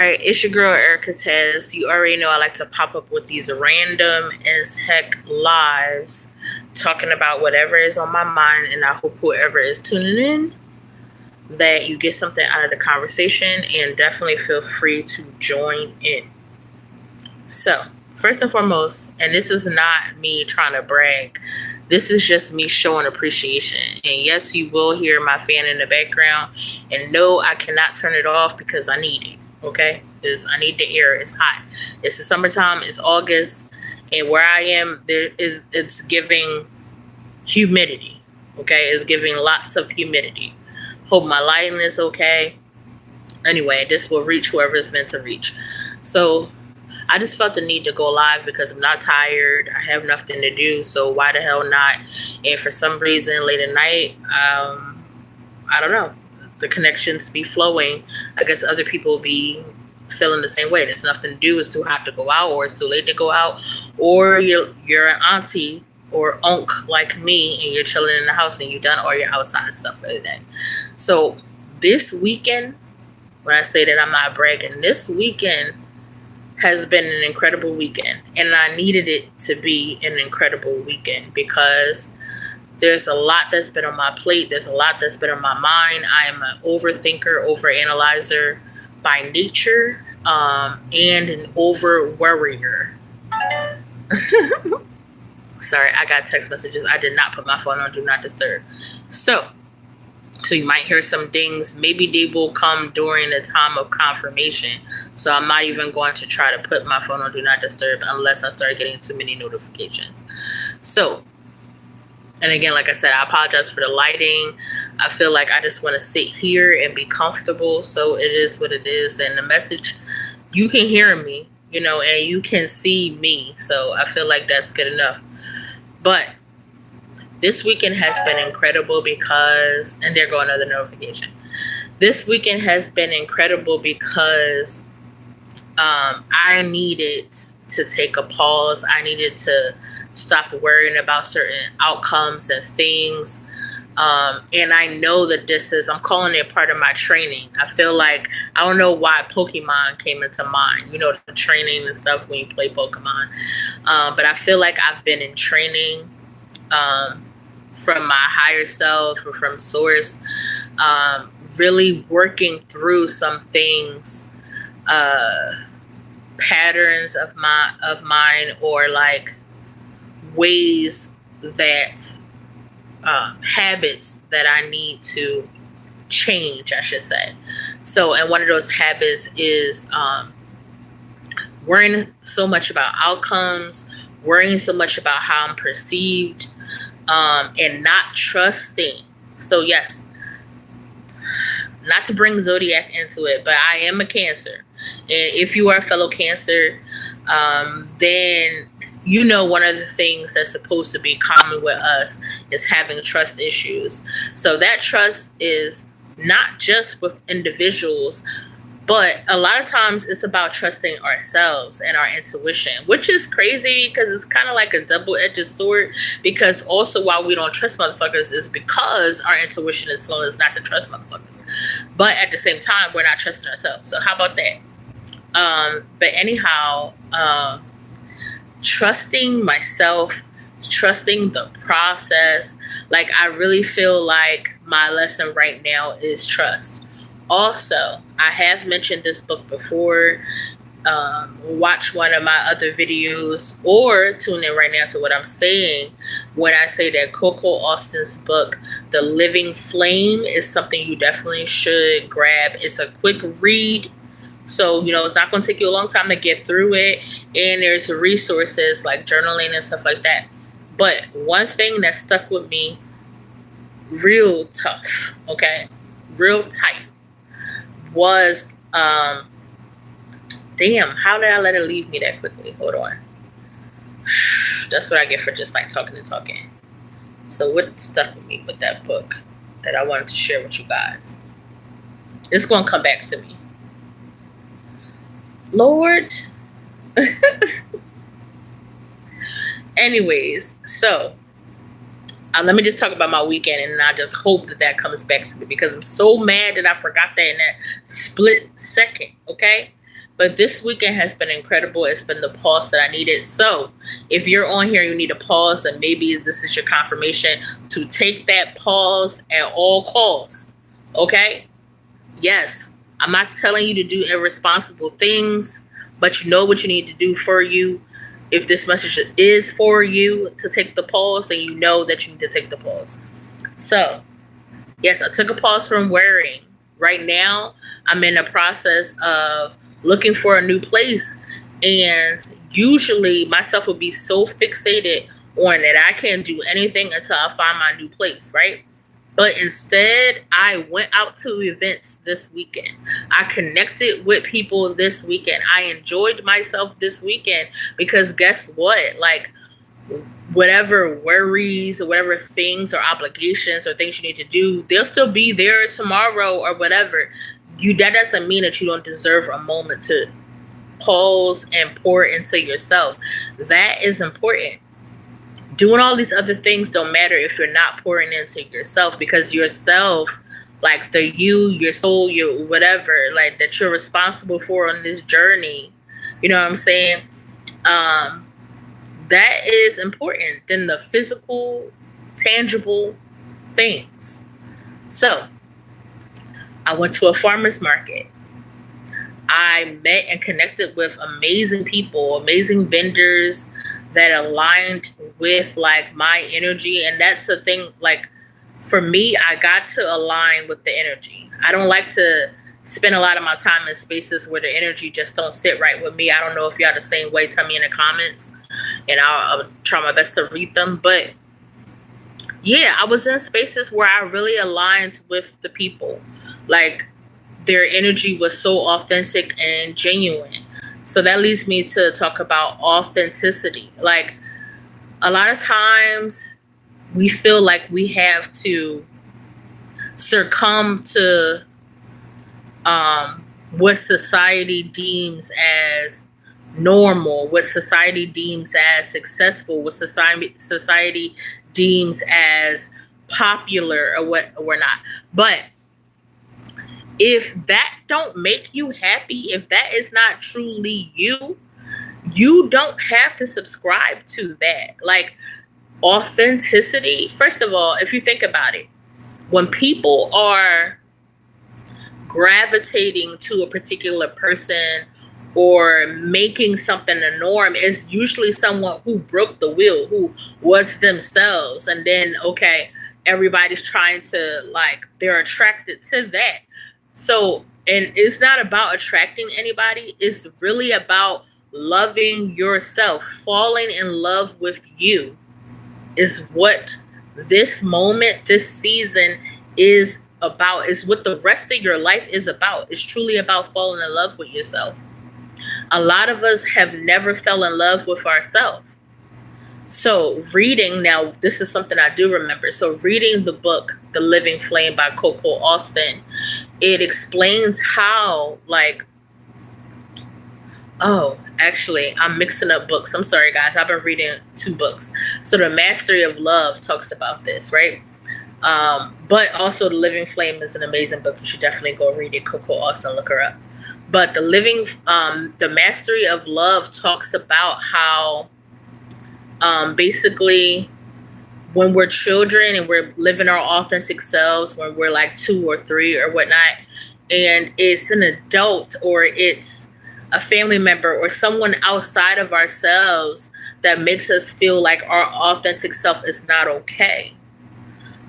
Alright, it's your girl Erica Tez. You already know I like to pop up with these random as heck lives talking about whatever is on my mind, and I hope whoever is tuning in that you get something out of the conversation, and definitely feel free to join in. So, first and foremost, and this is not me trying to brag, this is just me showing appreciation. And yes, you will hear my fan in the background, and no, I cannot turn it off because I need it. Okay, because I need the air. It's hot. It's the summertime. It's August, and where I am, it's giving humidity. Okay, it's giving lots of humidity. Hope my lighting is okay. Anyway, this will reach whoever it's meant to reach. So I just felt the need to go live because I'm not tired. I have nothing to do, so why the hell not? And for some reason, late at night, I don't know, the connections be flowing. I guess other people be feeling the same way. There's nothing to do. It's too hot to go out, or it's too late to go out, or you're an auntie or unc like me, and you're chilling in the house and you done all your outside stuff for the day. So this weekend, when I say that I'm not bragging, this weekend has been an incredible weekend, and I needed it to be an incredible weekend because there's a lot that's been on my plate. There's a lot that's been on my mind. I am an overthinker, overanalyzer by nature, and an over worrier. Sorry, I got text messages. I did not put my phone on Do Not Disturb. So you might hear some dings. Maybe they will come during the time of confirmation. So I'm not even going to try to put my phone on Do Not Disturb unless I start getting too many notifications. So, and again, like I said, I apologize for the lighting. I feel like I just want to sit here and be comfortable. So it is what it is. And the message, you can hear me, and you can see me. So I feel like that's good enough. But this weekend has been incredible because, and there go another notification. This weekend has been incredible because I needed to take a pause. I needed to stop worrying about certain outcomes and things. And I know that I'm calling it part of my training. I feel like, I don't know why Pokemon came into mind, the training and stuff when you play Pokemon. But I feel like I've been in training from my higher self or from source, really working through some things, patterns of mine, or like ways that habits that I need to change, I should say. So, and one of those habits is worrying so much about outcomes, worrying so much about how I'm perceived, and not trusting. So yes, not to bring Zodiac into it, but I am a Cancer. And if you are a fellow Cancer, then one of the things that's supposed to be common with us is having trust issues. So that trust is not just with individuals, but a lot of times it's about trusting ourselves and our intuition, which is crazy because it's kind of like a double-edged sword. Because also, why we don't trust motherfuckers is because our intuition is telling us not to trust motherfuckers. But at the same time, we're not trusting ourselves. So how about that? But anyhow, trusting myself, trusting the process. Like, I really feel like my lesson right now is trust. Also, I have mentioned this book before. Watch one of my other videos or tune in right now to what I'm saying when I say that Coco Austin's book, The Living Flame, is something you definitely should grab. It's a quick read. So, it's not going to take you a long time to get through it. And there's resources like journaling and stuff like that. But one thing that stuck with me real tough, okay, real tight, was, damn, how did I let it leave me that quickly? Hold on. That's what I get for just like talking and talking. So what stuck with me with that book that I wanted to share with you guys? It's going to come back to me. Lord. Anyways, so let me just talk about my weekend, and I just hope that comes back to me because I'm so mad that I forgot that in that split second, okay? But this weekend has been incredible. It's been the pause that I needed. So if you're on here, you need a pause, and maybe this is your confirmation to take that pause at all costs. Okay? Yes, I'm not telling you to do irresponsible things, but you know what you need to do for you. If this message is for you to take the pause, then you know that you need to take the pause. So, yes, I took a pause from worrying. Right now, I'm in the process of looking for a new place. And usually, myself would be so fixated on that I can't do anything until I find my new place, right? But instead, I went out to events this weekend. I connected with people this weekend. I enjoyed myself this weekend because guess what? Like, whatever worries or whatever things or obligations or things you need to do, they'll still be there tomorrow or whatever. That doesn't mean that you don't deserve a moment to pause and pour into yourself. That is important. Doing all these other things don't matter if you're not pouring into yourself, because yourself, like the you, your soul, your whatever, like that you're responsible for on this journey, you know what I'm saying? That is important than the physical, tangible things. So I went to a farmer's market. I met and connected with amazing people, amazing vendors that aligned with like my energy. And that's the thing, like for me, I got to align with the energy. I don't like to spend a lot of my time in spaces where the energy just don't sit right with me. I don't know if y'all the same way. Tell me in the comments and I'll try my best to read them. But yeah, I was in spaces where I really aligned with the people. Like their energy was so authentic and genuine. So that leads me to talk about authenticity. Like a lot of times we feel like we have to succumb to what society deems as normal, what society deems as successful, what society deems as popular or what or not. But if that don't make you happy, if that is not truly you, you don't have to subscribe to that. Like authenticity, first of all, if you think about it, when people are gravitating to a particular person or making something a norm, is usually someone who broke the wheel, who was themselves. And then, okay, everybody's trying to, like, they're attracted to that. So, and it's not about attracting anybody. It's really about loving yourself. Falling in love with you is what this moment, this season is about, is what the rest of your life is about. It's truly about falling in love with yourself. A lot of us have never fell in love with ourselves. So reading, now this is something I do remember. So reading the book, The Living Flame by Coco Austin, it explains how, like, oh, actually, I'm mixing up books. I'm sorry, guys. I've been reading 2 books. So The Mastery of Love talks about this, right? But also The Living Flame is an amazing book. You should definitely go read it. Coco Austin, look her up. But The Mastery of Love talks about how basically when we're children and we're living our authentic selves, when we're like 2 or 3 or whatnot, and it's an adult or it's a family member or someone outside of ourselves that makes us feel like our authentic self is not okay.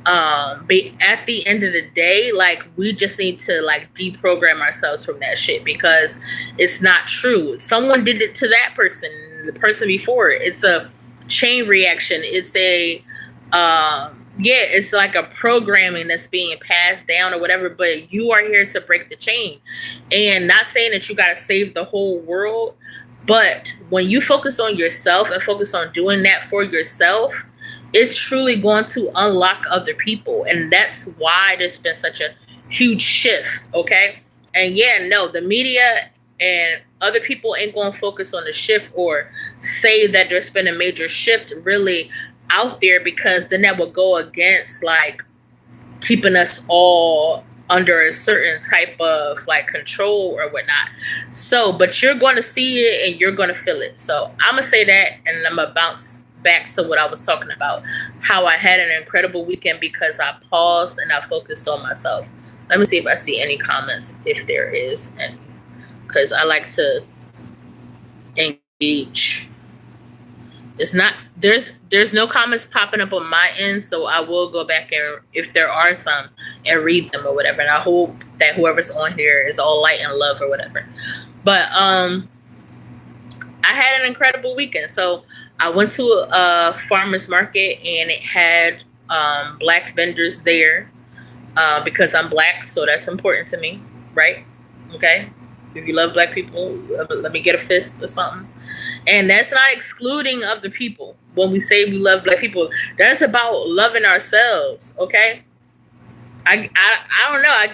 But at the end of the day, like, we just need to like deprogram ourselves from that shit, because it's not true. Someone did it to that person, the person before. It's a chain reaction. It's a it's like a programming that's being passed down or whatever, but you are here to break the chain. And not saying that you got to save the whole world, but when you focus on yourself and focus on doing that for yourself, it's truly going to unlock other people. And that's why there's been such a huge shift. Okay. And yeah, no, the media and other people ain't going to focus on the shift or say that there's been a major shift really out there, because then that would go against like keeping us all under a certain type of like control or whatnot. So, but you're going to see it and you're going to feel it. So I'm gonna say that, and I'm gonna bounce back to what I was talking about, how I had an incredible weekend because I paused and I focused on myself. Let me see if I see any comments, if there is any, because I like to engage. It's not, there's no comments popping up on my end, so I will go back and if there are some and read them or whatever. And I hope that whoever's on here is all light and love or whatever. But I had an incredible weekend. So I went to a farmer's market and it had black vendors there because I'm black, so that's important to me, right? Okay. If you love black people, let me get a fist or something. And that's not excluding other people. When we say we love black people, that's about loving ourselves. Okay. I don't know. I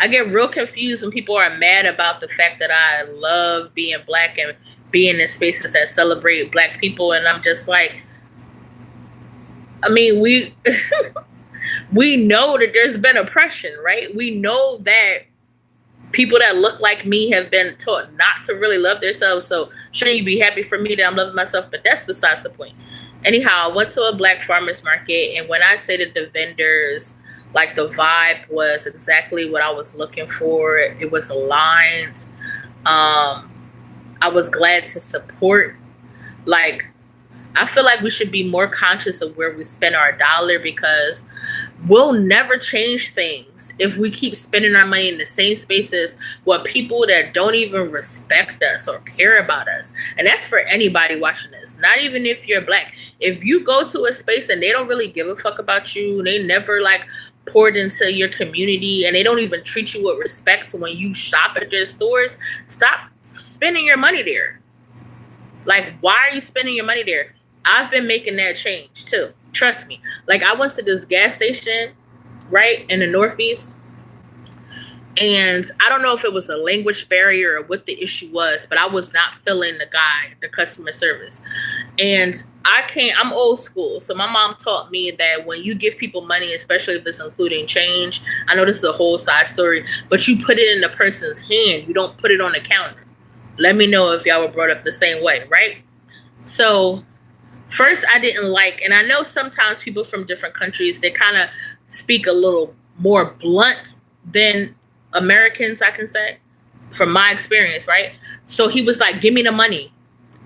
get real confused when people are mad about the fact that I love being black and being in spaces that celebrate black people. And I'm just like, I mean, we we know that there's been oppression, right? We know that people that look like me have been taught not to really love themselves. So shouldn't you be happy for me that I'm loving myself? But that's besides the point. Anyhow, I went to a black farmer's market, and when I say that the vendors, like the vibe was exactly what I was looking for. It was aligned. I was glad to support. Like, I feel like we should be more conscious of where we spend our dollar because we'll never change things if we keep spending our money in the same spaces with people that don't even respect us or care about us. And that's for anybody watching this, not even if you're black. If you go to a space and they don't really give a fuck about you, they never like poured into your community, and they don't even treat you with respect when you shop at their stores, stop spending your money there. Like, why are you spending your money there? I've been making that change too. Trust me. Like, I went to this gas station, right, in the Northeast. And I don't know if it was a language barrier or what the issue was, but I was not feeling the customer service. And I'm old school. So my mom taught me that when you give people money, especially if it's including change, I know this is a whole side story, but you put it in the person's hand. You don't put it on the counter. Let me know if y'all were brought up the same way, right? So first, I didn't like, and I know sometimes people from different countries, they kind of speak a little more blunt than Americans, I can say, from my experience, right? So he was like, give me the money.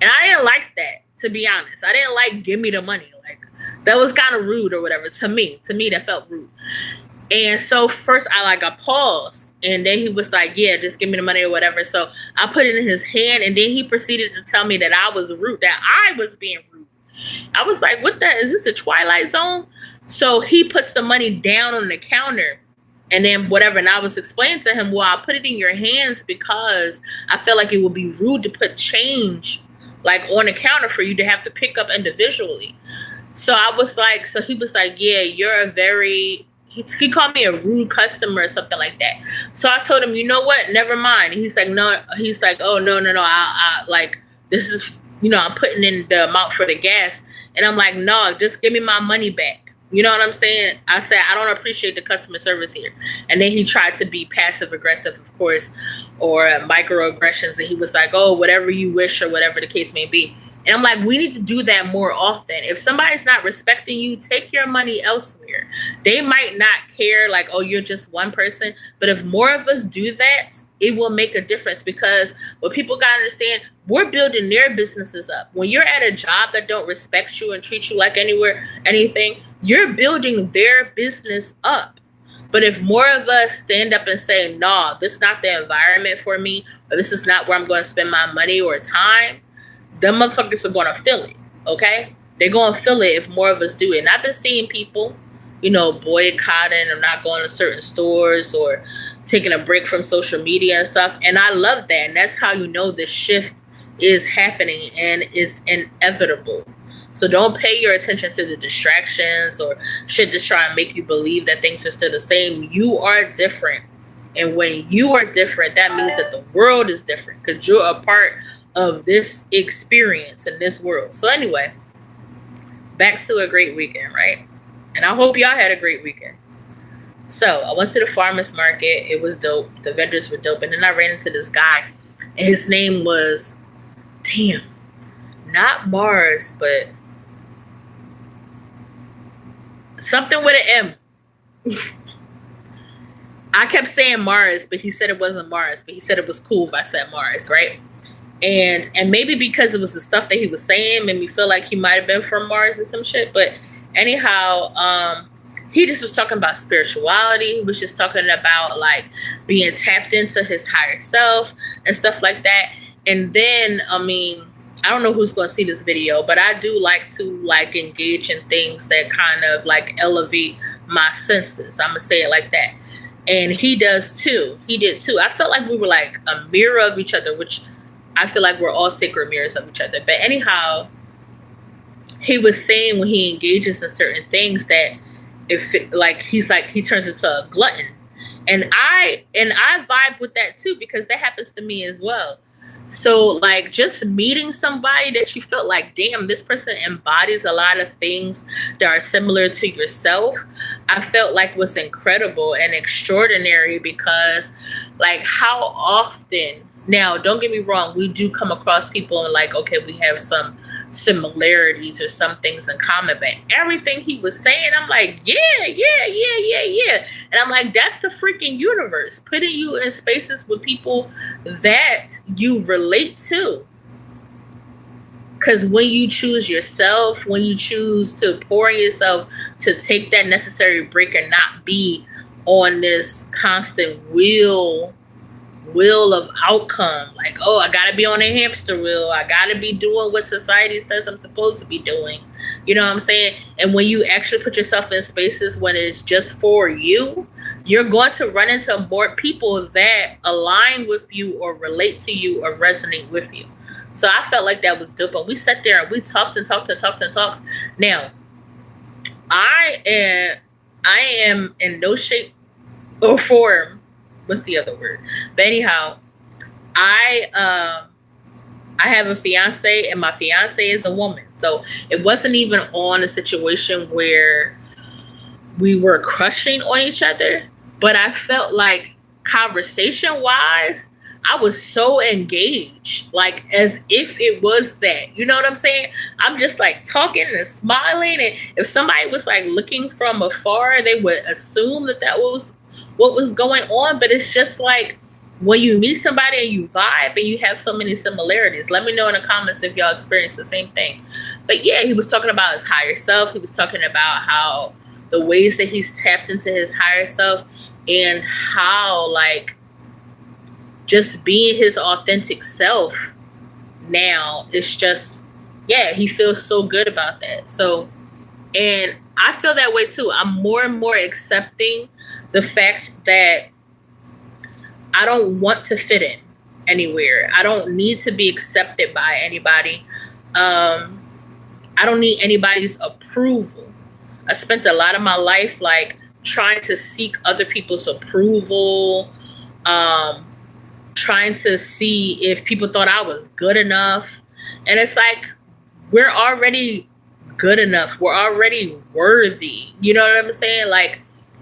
And I didn't like that, to be honest. I didn't like, give me the money. Like, that was kind of rude or whatever. To me, that felt rude. And so first I paused, and then he was like, yeah, just give me the money or whatever. So I put it in his hand, and then he proceeded to tell me that I was rude, that I was being rude. I was like, what the, is this the Twilight Zone? So he puts the money down on the counter and then whatever. And I was explaining to him, well, I put it in your hands because I feel like it would be rude to put change like on the counter for you to have to pick up individually. So I was like, so he was like, yeah, you're a very, he called me a rude customer or something like that. So I told him, you know what? Never mind. And he's like, no, he's like, oh, no. I like, this is, I'm putting in the amount for the gas. And I'm like, no, just give me my money back. You know what I'm saying? I said, I don't appreciate the customer service here. And then he tried to be passive aggressive, of course, or microaggressions. And he was like, oh, whatever you wish or whatever the case may be. And I'm like, we need to do that more often. If somebody's not respecting you, take your money elsewhere. They might not care, like, oh, you're just one person. But if more of us do that, it will make a difference, because what people got to understand, we're building their businesses up. When you're at a job that don't respect you and treat you like anything, you're building their business up. But if more of us stand up and say, no, this is not the environment for me, or this is not where I'm going to spend my money or time, them motherfuckers are going to feel it, okay? They're going to feel it if more of us do it. And I've been seeing people, boycotting or not going to certain stores or taking a break from social media and stuff. And I love that. And that's how you know the shift is happening and it's inevitable. So don't pay your attention to the distractions or shit that's trying to make you believe that things are still the same. You are different. And when you are different, that means that the world is different, because you're a part of this experience in this world. So anyway, back to a great weekend, right? And I hope y'all had a great weekend. So I went to the farmer's market. It was dope. The vendors were dope. And then I ran into this guy. And his name was, damn, not Mars, but something with an M. I kept saying Mars, but he said it wasn't Mars. But he said it was cool if I said Mars, right? And maybe because it was the stuff that he was saying made me feel like he might have been from Mars or some shit. But anyhow, he just was talking about spirituality. He was just talking about like being tapped into his higher self and stuff like that. And then, I mean, I don't know who's going to see this video, but I do like to like engage in things that kind of like elevate my senses. I'm gonna say it like that. And he does too. He did too. I felt like we were like a mirror of each other, which I feel like we're all sacred mirrors of each other. But anyhow, he was saying when he engages in certain things that if it, like he turns into a glutton, and I vibe with that too because that happens to me as well. So like just meeting somebody that you felt like, damn, this person embodies a lot of things that are similar to yourself, I felt like was incredible and extraordinary because like how often now, don't get me wrong, we do come across people and like, okay, we have some similarities or some things in common, but everything he was saying, I'm like, yeah. And I'm like, that's the freaking universe, putting you in spaces with people that you relate to. Because when you choose yourself, when you choose to pour in yourself, to take that necessary break and not be on this constant wheel of outcome, like, oh, I gotta be on a hamster wheel, I gotta be doing what society says I'm supposed to be doing, you know what I'm saying? And when you actually put yourself in spaces when it's just for you, you're going to run into more people that align with you or relate to you or resonate with you. So I felt like that was dope, and we sat there and we talked and talked and talked and talked. Now I am in no shape or form, what's the other word? But anyhow, I I have a fiance, and my fiance is a woman. So it wasn't even on a situation where we were crushing on each other, but I felt like conversation wise, I was so engaged, like as if it was that. You know what I'm saying? I'm just like talking and smiling, and if somebody was like looking from afar, they would assume that that was what was going on. But it's just like when you meet somebody and you vibe and you have so many similarities. Let me know in the comments if y'all experience the same thing. But yeah, he was talking about his higher self. He was talking about how the ways that he's tapped into his higher self and how like just being his authentic self now, it's just, yeah, he feels so good about that. So, and I feel that way too. I'm more and more accepting the fact that I don't want to fit in anywhere. I don't need to be accepted by anybody. um I don't need anybody's approval. I spent a lot of my life like trying to seek other people's approval, um, trying to see if people thought I was good enough. And it's like, we're already good enough. We're already worthy. You know what I'm saying? Like,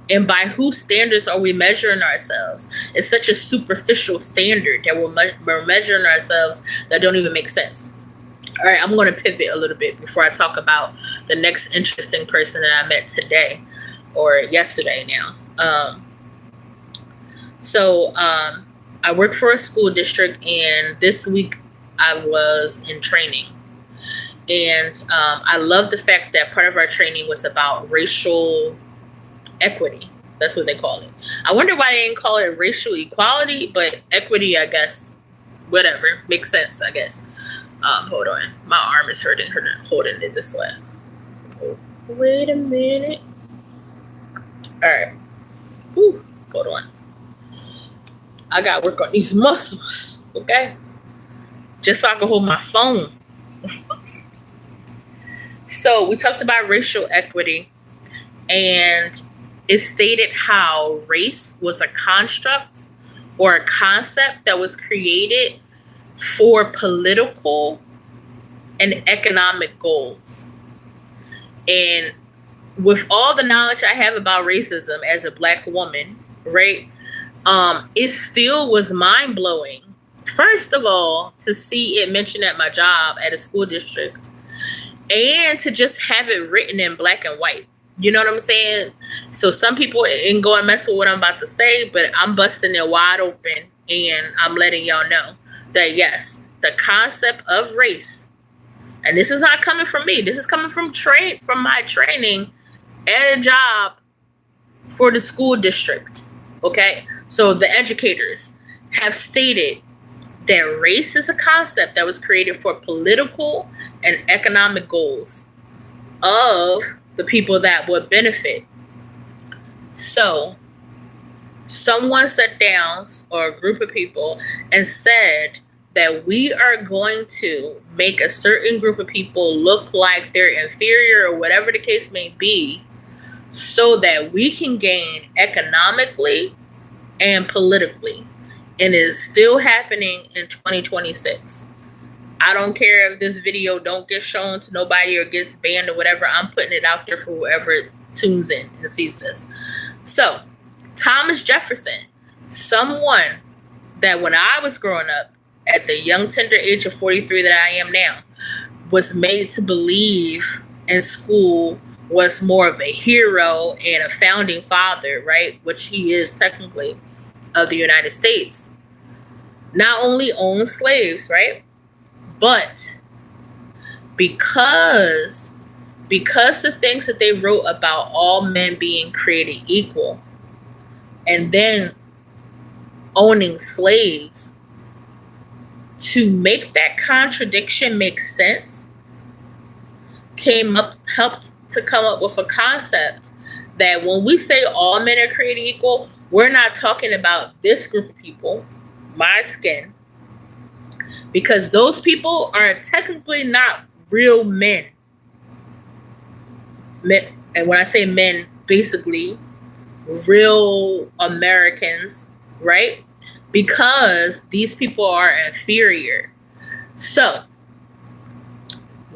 and by whose standards are we measuring ourselves? It's such a superficial standard that we're measuring ourselves that don't even make sense. All right, I'm going to pivot a little bit before I talk about the next interesting person that I met today or yesterday now. So I work for a school district, and this week I was in training. And I love the fact that part of our training was about racial equity. That's what they call it. I wonder why they didn't call it racial equality, but equity, I guess, whatever, makes sense, I guess. Hold on. My arm is hurting, holding it this way. Oh, wait a minute. All right. Whew, hold on. I got to work on these muscles, okay? Just so I can hold my phone. So we talked about racial equity, and it stated how race was a construct or a concept that was created for political and economic goals. And with all the knowledge I have about racism as a black woman, right? It still was mind blowing. First of all, to see it mentioned at my job at a school district, and to just have it written in black and white. You know what I'm saying? So some people ain't go and mess with what I'm about to say, but I'm busting it wide open and I'm letting y'all know that yes, the concept of race, and this is not coming from me. This is coming from my training at a job for the school district. Okay? So the educators have stated that race is a concept that was created for political and economic goals of the people that would benefit. So, someone sat down, or a group of people, and said that we are going to make a certain group of people look like they're inferior or whatever the case may be, so that we can gain economically and politically. And it is still happening in 2026. I don't care if this video don't get shown to nobody or gets banned or whatever. I'm putting it out there for whoever tunes in and sees this. So, Thomas Jefferson, someone that when I was growing up, at the young tender age of 43 that I am now, was made to believe in school was more of a hero and a founding father, right? Which he is technically, of the United States. Not only owned slaves, right? But because the things that they wrote about all men being created equal, and then owning slaves, to make that contradiction make sense, helped to come up with a concept that when we say all men are created equal, we're not talking about this group of people, my skin, because those people are technically not real men. And when I say men, basically real Americans, right? Because these people are inferior. So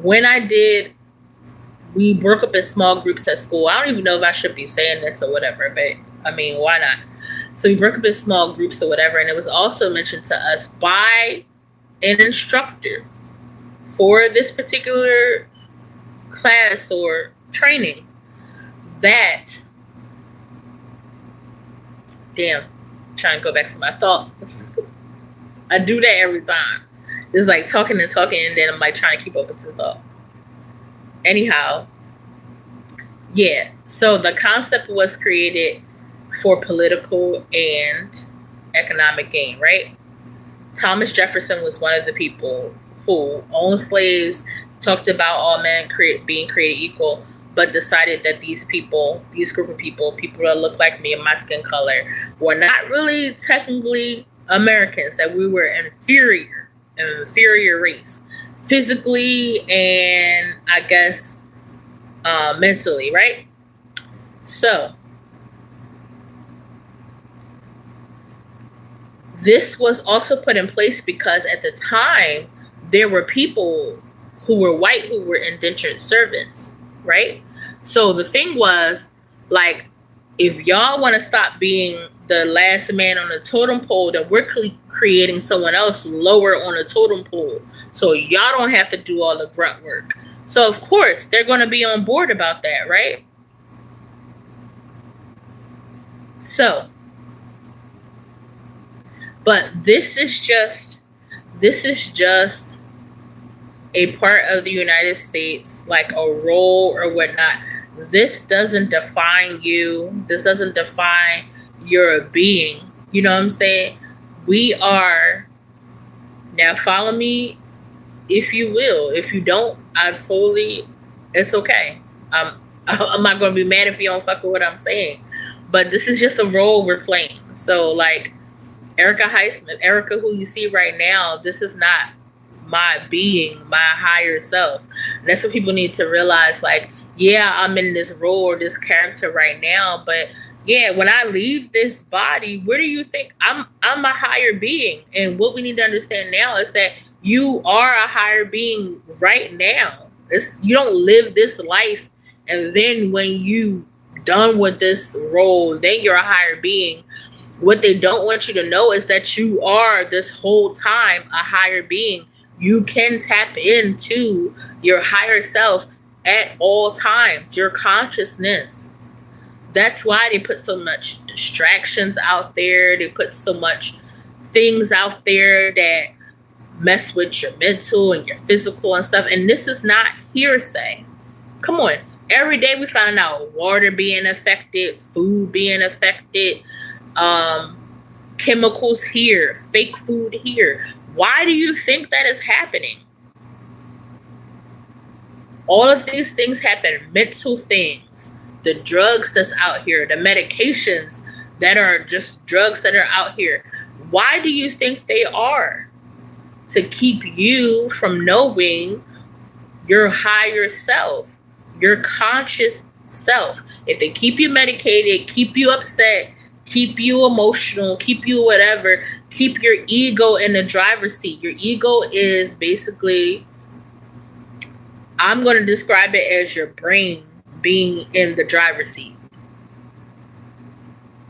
when we broke up in small groups at school. I don't even know if I should be saying this or whatever, but I mean, why not? So we broke up in small groups or whatever, and it was also mentioned to us by an instructor for this particular class or training that, trying to go back to my thought. I do that every time. It's like talking and talking, and then I'm like trying to keep up with the thought. Anyhow, yeah, so the concept was created for political and economic gain, right? Thomas Jefferson was one of the people who owned slaves, talked about all men being created equal, but decided that these group of people that look like me and my skin color, were not really technically Americans, that we were an inferior race, physically and I guess mentally, right? So this was also put in place because at the time there were people who were white who were indentured servants, right? So the thing was, like, if y'all want to stop being the last man on the totem pole, then we're creating someone else lower on the totem pole, so y'all don't have to do all the grunt work. So of course they're going to be on board about that, right? So, but this is just a part of the United States, like a role or whatnot. This doesn't define you. This doesn't define your being. You know what I'm saying? We are, now follow me if you will. If you don't, it's okay. I'm not going to be mad if you don't fuck with what I'm saying. But this is just a role we're playing. So like Erica Highsmith, Erica who you see right now, this is not my being, my higher self. And that's what people need to realize. Like, yeah, I'm in this role or this character right now, but yeah, when I leave this body, where do you think I'm a higher being? And what we need to understand now is that you are a higher being right now. You don't live this life And then when you done with this role, then you're a higher being. What they don't want you to know is that you are this whole time a higher being. You can tap into your higher self at all times, your consciousness. That's why they put so much distractions out there. They put so much things out there that mess with your mental and your physical and stuff. And this is not hearsay. Come on. Every day we find out water being affected, food being affected, chemicals here, fake food here. Why do you think that is happening? All of these things happen, mental things, the drugs that's out here, the medications that are just drugs that are out here. Why do you think they are? To keep you from knowing your higher self, your conscious self. If they keep you medicated, keep you upset, keep you emotional, keep you whatever, keep your ego in the driver's seat. Your ego is basically, I'm going to describe it as your brain being in the driver's seat.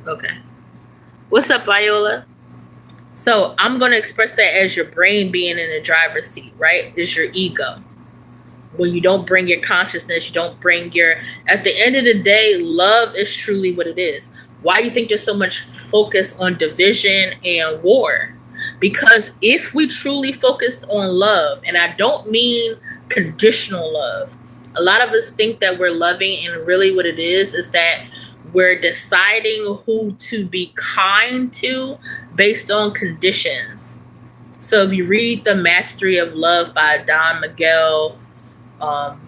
Okay. What's up, Viola? So I'm going to express that as your brain being in the driver's seat, right? Is your ego. When you don't bring your consciousness, you don't bring your, at the end of the day, love is truly what it is. Why do you think there's so much focus on division and war? Because if we truly focused on love, and I don't mean conditional love, a lot of us think that we're loving, and really what it is that we're deciding who to be kind to based on conditions. So if you read The Mastery of Love by Don Miguel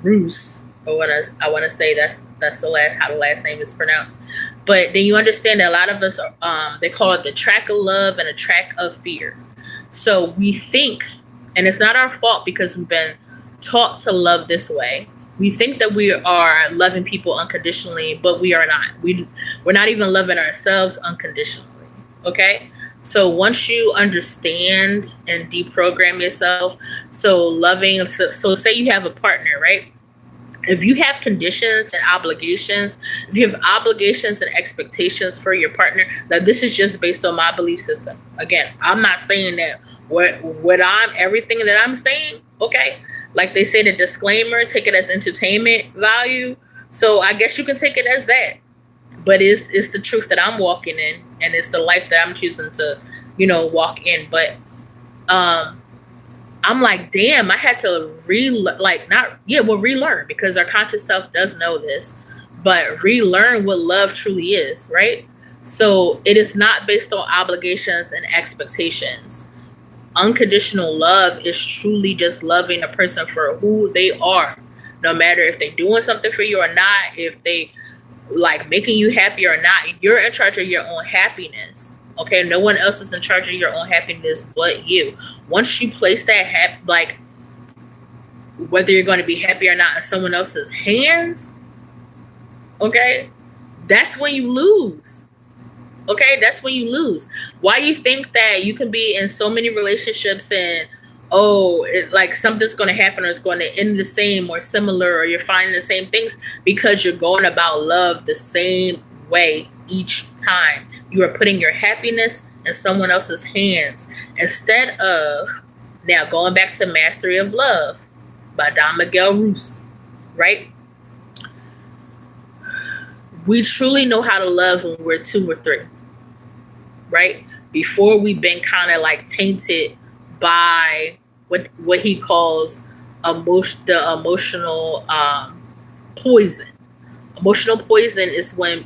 Ruiz, or what I want to say that's how the last name is pronounced. But then you understand that a lot of us, they call it the track of love and a track of fear. So we think, and it's not our fault because we've been taught to love this way. We think that we are loving people unconditionally, but we are not. We're not even loving ourselves unconditionally. Okay? So once you understand and deprogram yourself, so say you have a partner, right? If you have conditions and obligations, if you have obligations and expectations for your partner, now this is just based on my belief system. Again, I'm not saying that everything that I'm saying, okay? Like they say, the disclaimer, take it as entertainment value. So I guess you can take it as that. But it's the truth that I'm walking in, and it's the life that I'm choosing to, walk in. But I'm like, damn, I had to relearn, because our conscious self does know this, but relearn what love truly is, right? So it is not based on obligations and expectations. Unconditional love is truly just loving a person for who they are, no matter if they're doing something for you or not, if they like making you happy or not. You're in charge of your own happiness. Okay, no one else is in charge of your own happiness but you. Once you place that whether you're going to be happy or not in someone else's hands, okay, that's when you lose. Okay, that's when you lose. Why you think that you can be in so many relationships and like something's going to happen or it's going to end the same or similar, or you're finding the same things? Because you're going about love the same way each time. You are putting your happiness in someone else's hands instead of, now going back to Mastery of Love by Don Miguel Ruiz, right? We truly know how to love when we're 2 or 3, right? Before we've been kind of like tainted by what he calls the emotional poison. Emotional poison is when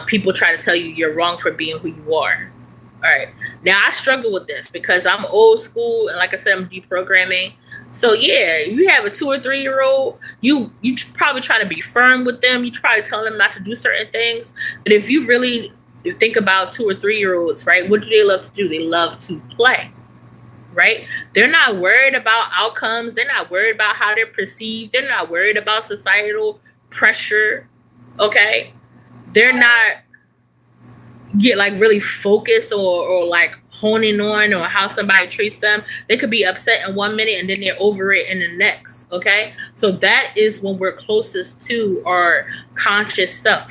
people try to tell you you're wrong for being who you are. All right. Now I struggle with this because I'm old school, and like I said, I'm deprogramming. So yeah, you have a 2 or 3 year old, you probably try to be firm with them. You probably tell them not to do certain things. But if you really think about 2 or 3 year olds, right? What do they love to do? They love to play, right? They're not worried about outcomes. They're not worried about how they're perceived. They're not worried about societal pressure. Okay. They're not, get like really focused or like honing on or how somebody treats them. They could be upset in 1 minute and then they're over it in the next. Okay. So that is when we're closest to our conscious self.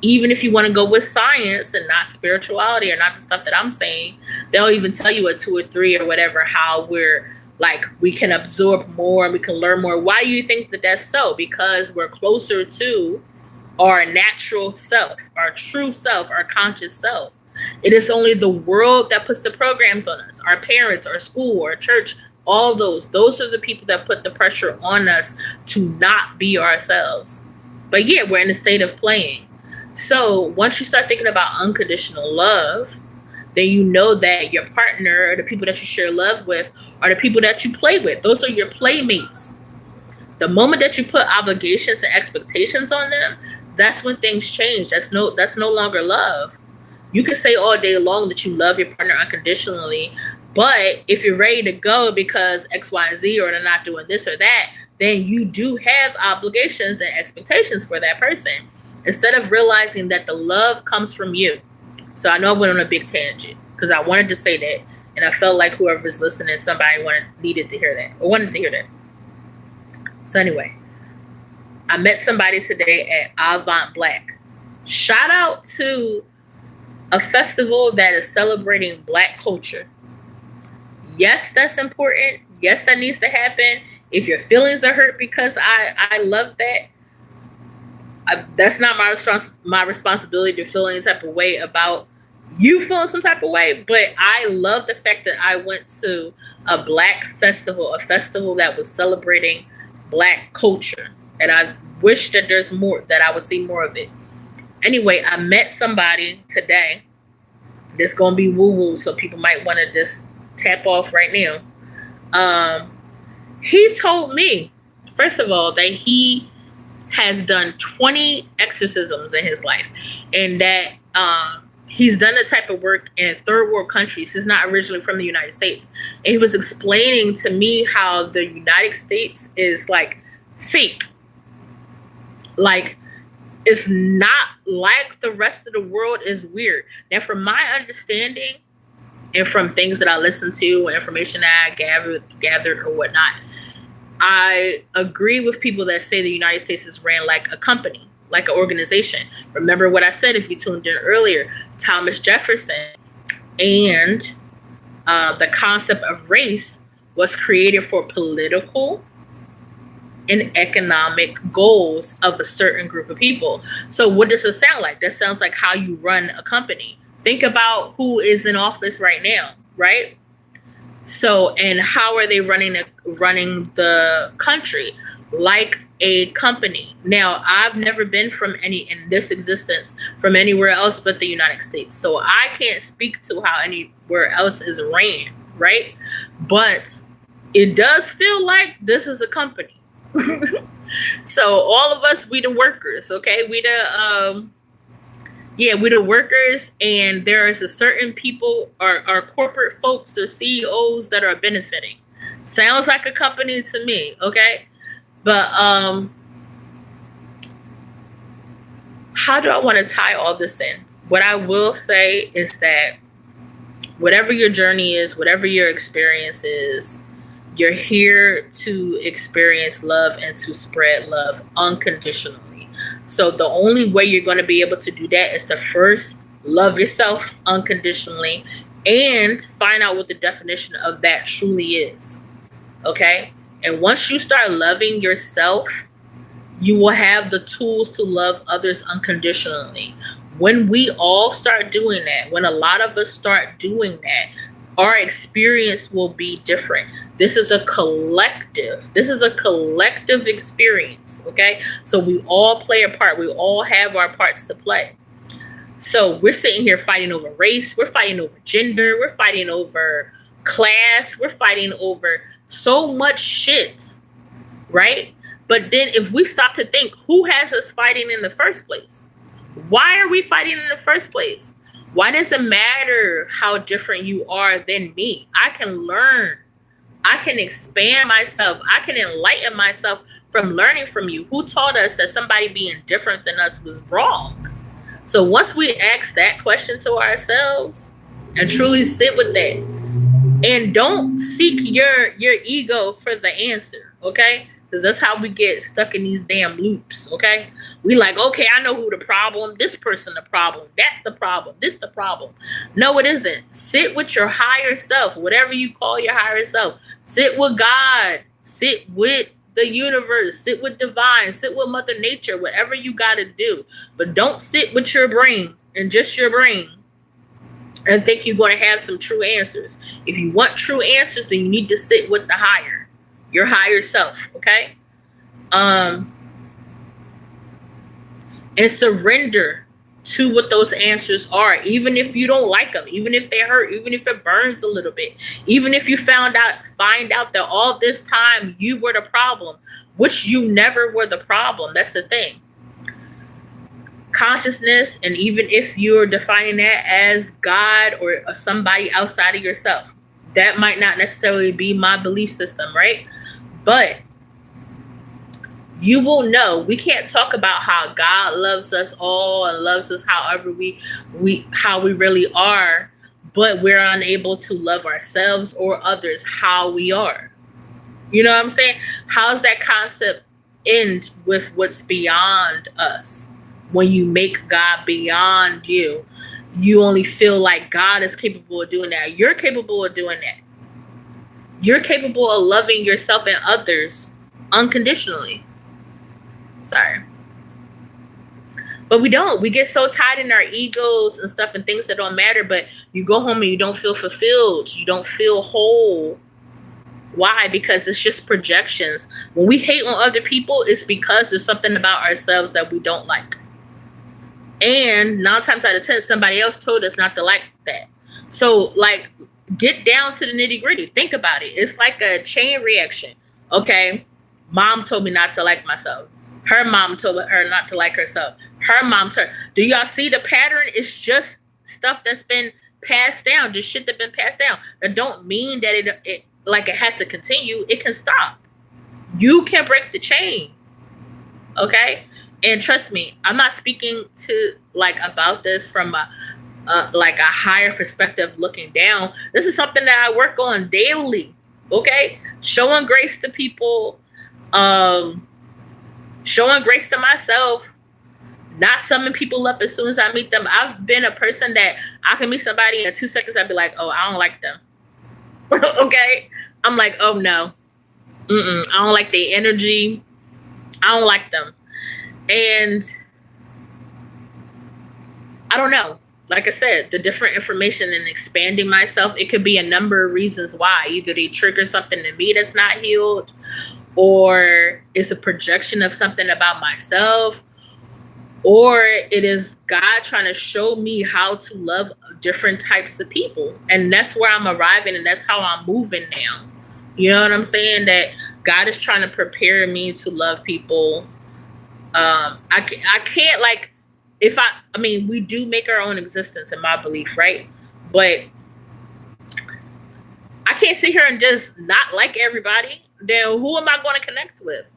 Even if you want to go with science and not spirituality or not the stuff that I'm saying, they'll even tell you at 2 or 3 or whatever, how we're like, we can absorb more, we can learn more. Why do you think that that's so? Because we're closer to our natural self, our true self, our conscious self. It is only the world that puts the programs on us, our parents, our school, our church, all those. Those are the people that put the pressure on us to not be ourselves. But yeah, we're in a state of playing. So once you start thinking about unconditional love, then you know that your partner or the people that you share love with are the people that you play with. Those are your playmates. The moment that you put obligations and expectations on them, that's when things change. That's no longer love. You can say all day long that you love your partner unconditionally, but if you're ready to go because X, Y, and Z, or they're not doing this or that, then you do have obligations and expectations for that person, instead of realizing that the love comes from you. So I know I went on a big tangent because I wanted to say that, and I felt like whoever's listening, somebody needed to hear that or wanted to hear that. So anyway, I met somebody today at Avant Black. Shout out to a festival that is celebrating Black culture. Yes, that's important. Yes, that needs to happen. If your feelings are hurt because I love that, that's not my responsibility to feel any type of way about you feeling some type of way. But I love the fact that I went to a Black festival, a festival that was celebrating Black culture. And I wish that there's more, that I would see more of it. Anyway, I met somebody today. This gonna be woo-woo, so people might want to just tap off right now. He told me, first of all, that he has done 20 exorcisms in his life, and that he's done the type of work in third world countries. He's not originally from the United States. And he was explaining to me how the United States is like fake. Like, it's not like the rest of the world is weird. Now, from my understanding and from things that I listened to, information that I gathered or whatnot, I agree with people that say the United States is ran like a company, like an organization. Remember what I said if you tuned in earlier, Thomas Jefferson and the concept of race was created for political and economic goals of a certain group of people. So what does it sound like? That sounds like how you run a company. Think about who is in office right now, right? So, and how are they running the country? Like a company. Now, I've never been in this existence from anywhere else but the United States. So I can't speak to how anywhere else is ran, right? But it does feel like this is a company. So all of us, we the workers, okay? We the workers, and there is a certain people, our corporate folks or CEOs that are benefiting. Sounds like a company to me, okay? But how do I want to tie all this in? What I will say is that whatever your journey is, whatever your experience is, you're here to experience love and to spread love unconditionally. So the only way you're going to be able to do that is to first love yourself unconditionally and find out what the definition of that truly is. Okay? And once you start loving yourself, you will have the tools to love others unconditionally. When we all start doing that, when a lot of us start doing that, our experience will be different. This is a collective experience, okay? So we all play a part. We all have our parts to play. So we're sitting here fighting over race. We're fighting over gender. We're fighting over class. We're fighting over so much shit, right? But then if we stop to think, who has us fighting in the first place? Why are we fighting in the first place? Why does it matter how different you are than me? I can learn. I can expand myself. I can enlighten myself from learning from you. Who taught us that somebody being different than us was wrong? So once we ask that question to ourselves and truly sit with that, and don't seek your ego for the answer, okay? Because that's how we get stuck in these damn loops, okay? We like, okay, I know who the problem, this person the problem, that's the problem, this the problem. No, it isn't. Sit with your higher self, whatever you call your higher self. Sit with God, sit with the universe, sit with divine, sit with Mother Nature, whatever you got to do. But don't sit with your brain and just your brain and think you're going to have some true answers. If you want true answers, then you need to sit with the higher, your higher self, okay? And surrender to what those answers are, even if you don't like them, even if they hurt, even if it burns a little bit, even if you find out that all this time you were the problem, which you never were the problem. That's the thing. Consciousness, and even if you're defining that as God or somebody outside of yourself, that might not necessarily be my belief system, right? But you will know. We can't talk about how God loves us all and loves us however we how we really are, but we're unable to love ourselves or others how we are. You know what I'm saying? How's that concept end with what's beyond us? When you make God beyond you, you only feel like God is capable of doing that. You're capable of doing that. You're capable of loving yourself and others unconditionally. Sorry. But we don't. We get so tied in our egos and stuff and things that don't matter, but you go home and you don't feel fulfilled. You don't feel whole. Why? Because it's just projections. When we hate on other people, it's because there's something about ourselves that we don't like. And 9 times out of 10, somebody else told us not to like that. So, like, get down to the nitty gritty. Think about it. It's like a chain reaction. Okay, mom told me not to like myself. Her mom told her not to like herself. Her mom told her. Do y'all see the pattern? It's just stuff that's been passed down. Just shit that's been passed down. That don't mean that it has to continue. It can stop. You can break the chain. Okay? And trust me, I'm not speaking to about this from a higher perspective looking down. This is something that I work on daily. Okay, showing grace to people, showing grace to myself, not summing people up as soon as I meet them. I've been a person that I can meet somebody in 2 seconds. I'd be like, oh, I don't like them. Okay, I'm like, oh no, I don't like their energy. I don't like them. And I don't know. Like I said, the different information and expanding myself, it could be a number of reasons why. Either they trigger something in me that's not healed, or it's a projection of something about myself, or it is God trying to show me how to love different types of people. And that's where I'm arriving, and that's how I'm moving now. You know what I'm saying? That God is trying to prepare me to love people. I can't we do make our own existence in my belief, right? But I can't sit here and just not like everybody. Then who am I going to connect with?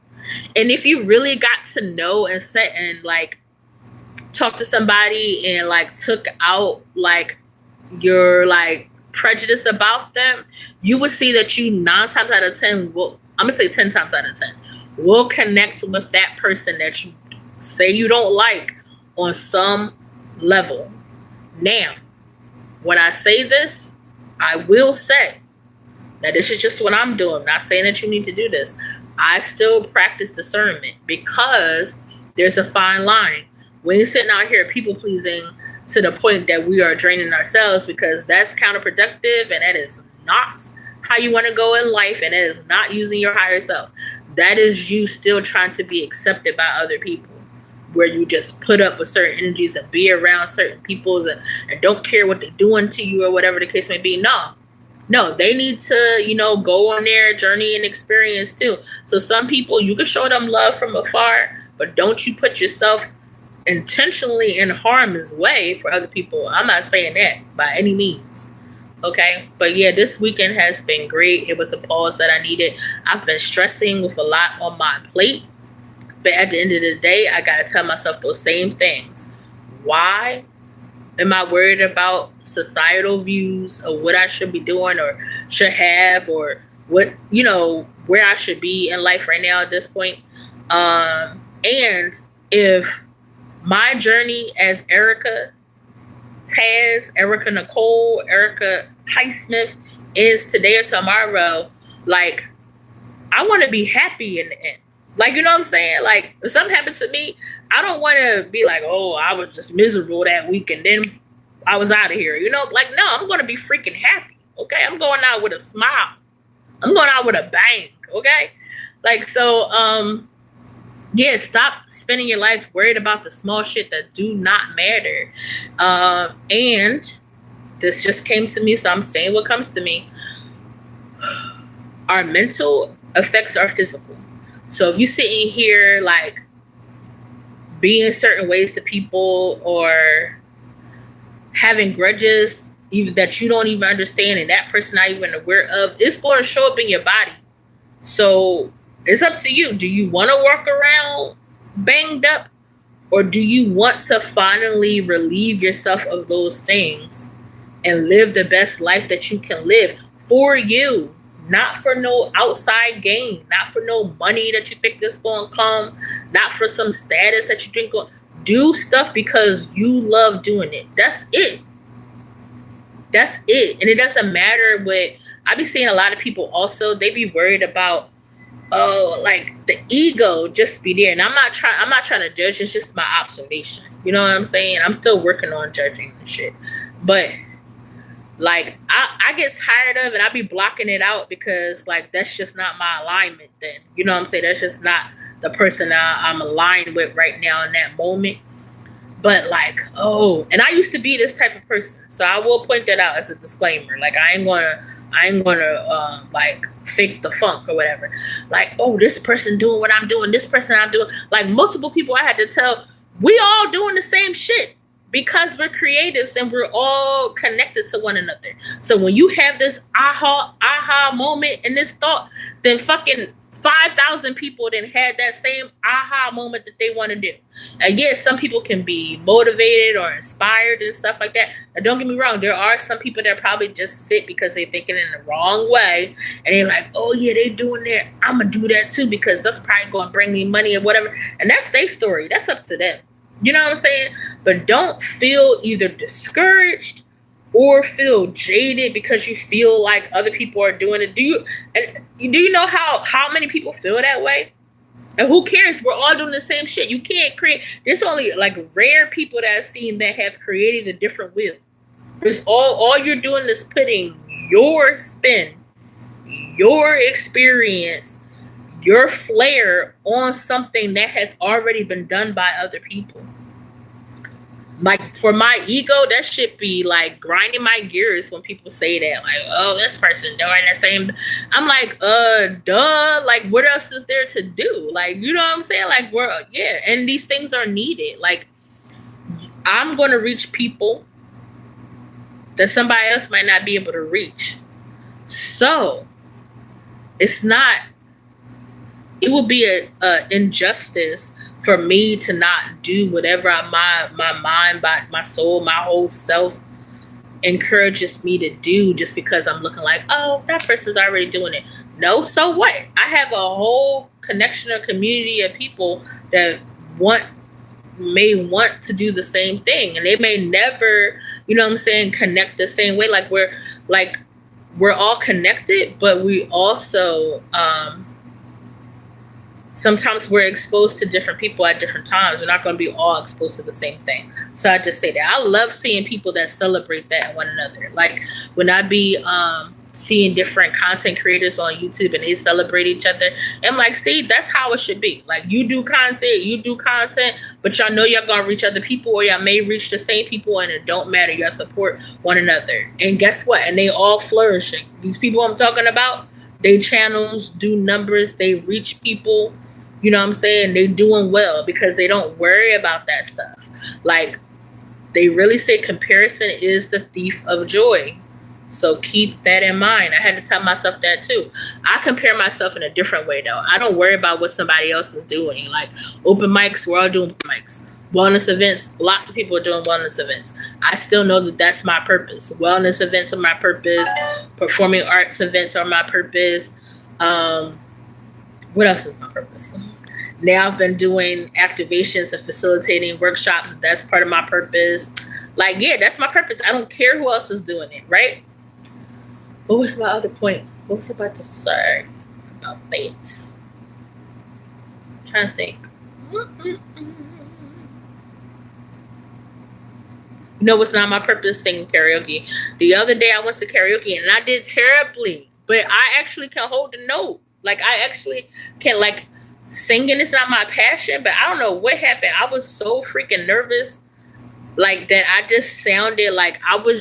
And if you really got to know and sit and talk to somebody and took out your prejudice about them, you would see that you 9 times out of 10 will, I'm gonna say 10 times out of 10, will connect with that person that you say you don't like on some level. Now, when I say this, I will say that this is just what I'm doing. I'm not saying that you need to do this. I still practice discernment because there's a fine line. We ain't sitting out here people pleasing to the point that we are draining ourselves, because that's counterproductive and that is not how you want to go in life, and that is not using your higher self. That is you still trying to be accepted by other people, where you just put up with certain energies and be around certain peoples and don't care what they're doing to you or whatever the case may be. No, they need to, go on their journey and experience too. So some people, you can show them love from afar, but don't you put yourself intentionally in harm's way for other people. I'm not saying that by any means. Okay. But yeah, this weekend has been great. It was a pause that I needed. I've been stressing with a lot on my plate. But at the end of the day, I got to tell myself those same things. why am I worried about societal views of what I should be doing or should have, or what, where I should be in life right now at this point. And if my journey as Erica Taz, Erica Nicole, Erica Highsmith is today or tomorrow, like, I want to be happy in the end. Like, you know what I'm saying? Like, if something happens to me, I don't want to be like, oh, I was just miserable that week and then I was out of here. Like, no, I'm going to be freaking happy. Okay. I'm going out with a smile. I'm going out with a bang. Okay. Like, so, yeah, stop spending your life worried about the small shit that do not matter. And this just came to me, so I'm saying what comes to me. Our mental affects our physical. So if you sitting here like being certain ways to people or having grudges even that you don't even understand and that person not even aware of, it's going to show up in your body. So it's up to you. Do you want to walk around banged up, or do you want to finally relieve yourself of those things and live the best life that you can live for you? Not for no outside gain, not for no money that you think is going to come, not for some status that you think. Do stuff because you love doing it. That's it. That's it. And it doesn't matter what, I be seeing a lot of people also, they be worried about, like the ego just be there. And I'm not trying to judge. It's just my observation. You know what I'm saying? I'm still working on judging and shit. But like, I get tired of it. I be blocking it out because, like, that's just not my alignment then. You know what I'm saying? That's just not the person I'm aligned with right now in that moment. But, like, and I used to be this type of person. So I will point that out as a disclaimer. Like, I ain't gonna like, fake the funk or whatever. Like, oh, this person doing what I'm doing. This person I'm doing. Like, multiple people I had to tell, we all doing the same shit. Because we're creatives and we're all connected to one another. So when you have this aha moment and this thought, then fucking 5,000 people then had that same aha moment that they want to do. And yes, some people can be motivated or inspired and stuff like that. Now, don't get me wrong. There are some people that probably just sit because they're thinking in the wrong way. And they're like, oh yeah, they doing that. I'm going to do that too because that's probably going to bring me money or whatever. And that's their story. That's up to them. You know what I'm saying? But don't feel either discouraged or feel jaded because you feel like other people are doing it. Do you know how many people feel that way? And who cares? We're all doing the same shit. You can't create. There's only like rare people that I've seen that have created a different wheel. There's all you're doing is putting your spin, your experience, your flair on something that has already been done by other people. Like, for my ego, that shit be like grinding my gears when people say that. Like, oh, this person doing the same. I'm like, duh. Like, what else is there to do? Like, you know what I'm saying? Like, yeah. And these things are needed. Like, I'm going to reach people that somebody else might not be able to reach. So, it would be a injustice for me to not do whatever my mind, my soul, my whole self encourages me to do just because I'm looking like, oh, that person's already doing it. No, so what? I have a whole connection or community of people that may want to do the same thing. And they may never, you know what I'm saying, connect the same way. Like, we're all connected, but we also, sometimes we're exposed to different people at different times. We're not going to be all exposed to the same thing. So I just say that. I love seeing people that celebrate that in one another. Like, when I be seeing different content creators on YouTube and they celebrate each other, I'm like, see, that's how it should be. Like, you do content, but y'all know y'all going to reach other people, or y'all may reach the same people, and it don't matter. Y'all support one another. And guess what? And they all flourishing. These people I'm talking about, they channels do numbers, they reach people, you know what I'm saying? They doing well because they don't worry about that stuff. Like, they really say comparison is the thief of joy. So keep that in mind. I had to tell myself that too. I compare myself in a different way though. I don't worry about what somebody else is doing. Like, open mics, we're all doing open mics. Wellness events, lots of people are doing wellness events. I still know that that's my purpose. Wellness events are my purpose. Performing arts events are my purpose. What else is my purpose? Now I've been doing activations and facilitating workshops. That's part of my purpose. Like, yeah, that's my purpose. I don't care who else is doing it, right? What was my other point? What was I about to say about that? I'm trying to think. No, it's not my purpose singing karaoke. The other day I went to karaoke and I did terribly, but I actually can hold a note. Like, I actually can, like, singing is not my passion, but I don't know what happened. I was so freaking nervous, like, that I just sounded like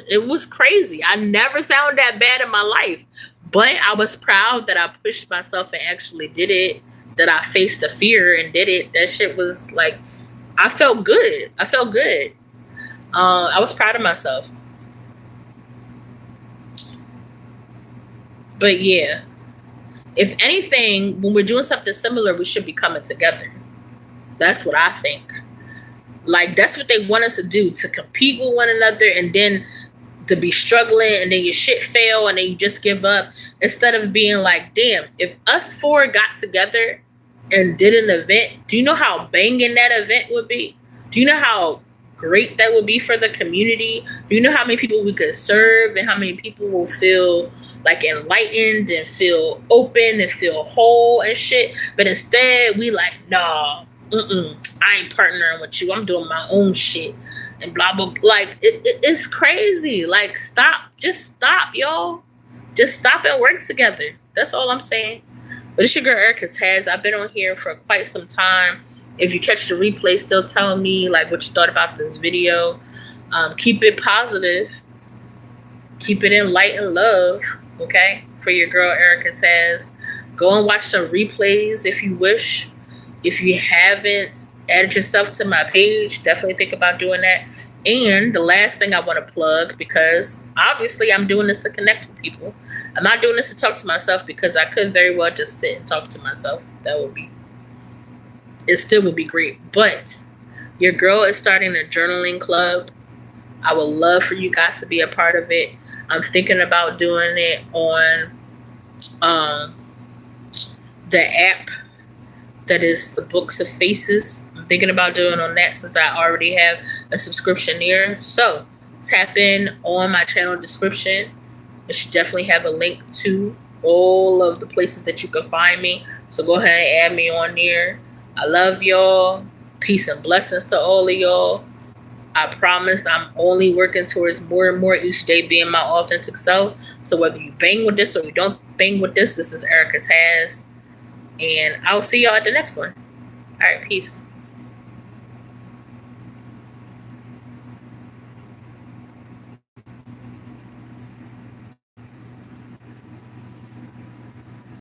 it was crazy. I never sounded that bad in my life, but I was proud that I pushed myself and actually did it, that I faced the fear and did it. That shit was like, I felt good. I felt good. I was proud of myself. But yeah, if anything, when we're doing something similar, we should be coming together. That's what I think. Like, that's what they want us to do, to compete with one another and then to be struggling and then your shit fail and then you just give up, instead of being like, damn, if us four got together and did an event, do you know how banging that event would be? Do you know how great that would be for the community? Do you know how many people we could serve and how many people will feel like enlightened and feel open and feel whole and shit? But instead we like, nah, I ain't partnering with you. I'm doing my own shit and blah blah. Like, it's crazy. Like, stop. Just stop, y'all. Just stop and work together. That's all I'm saying. But it's your girl Erica Taz. I've been on here for quite some time. If you catch the replay, still tell me like what you thought about this video. Keep it positive. Keep it in light and love. Okay? For your girl Erica Taz. Go and watch some replays if you wish. If you haven't added yourself to my page, definitely think about doing that. And the last thing I want to plug, because obviously I'm doing this to connect with people. I'm not doing this to talk to myself, because I could very well just sit and talk to myself. It still would be great. But your girl is starting a journaling club. I would love for you guys to be a part of it. I'm thinking about doing it on the app that is the Books of Faces. I'm thinking about doing on that, since I already have a subscription there. So tap in on my channel description. It should definitely have a link to all of the places that you can find me. So go ahead and add me on there. I love y'all. Peace and blessings to all of y'all. I promise I'm only working towards more and more each day being my authentic self. So whether you bang with this or you don't bang with this is Erica Taz. And I'll see y'all at the next one. All right, peace.